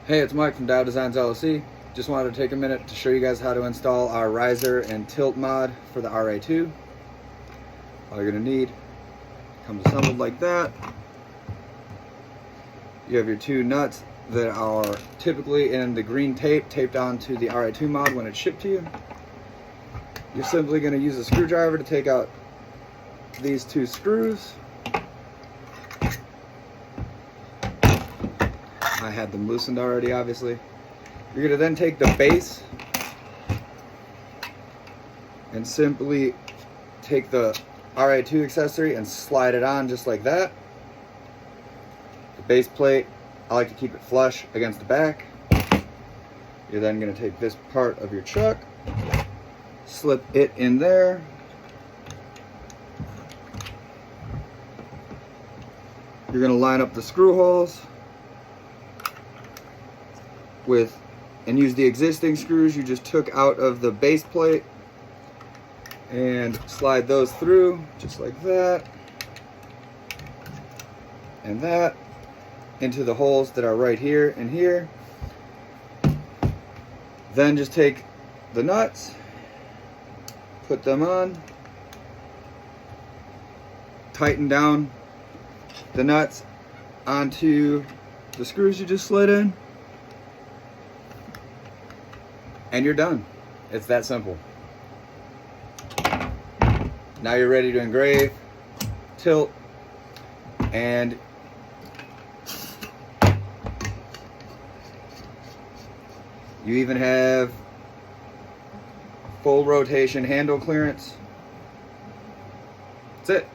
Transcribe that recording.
Hey, it's Mike from Dow Designs LLC. Just wanted to take a minute to show you guys how to install our riser and tilt mod for the RA2. All you're going to need comes assembled like that. You have your two nuts that are typically in the green tape taped onto the RA2 mod when it's shipped to you. You're simply going to use a screwdriver to take out these two screws. I had them loosened already, obviously. You're going to then take the base and simply take the RA2 accessory and slide it on just like that. The base plate, I like to keep it flush against the back. You're then going to take this part of your chuck, slip it in there. You're going to line up the screw holes and use the existing screws you just took out of the base plate and slide those through just like that and that into the holes that are right here and here. Then just take the nuts, put them on, tighten down the nuts onto the screws you just slid in, and you're done. It's that simple. Now you're ready to engrave, tilt, and you even have full rotation handle clearance. That's it.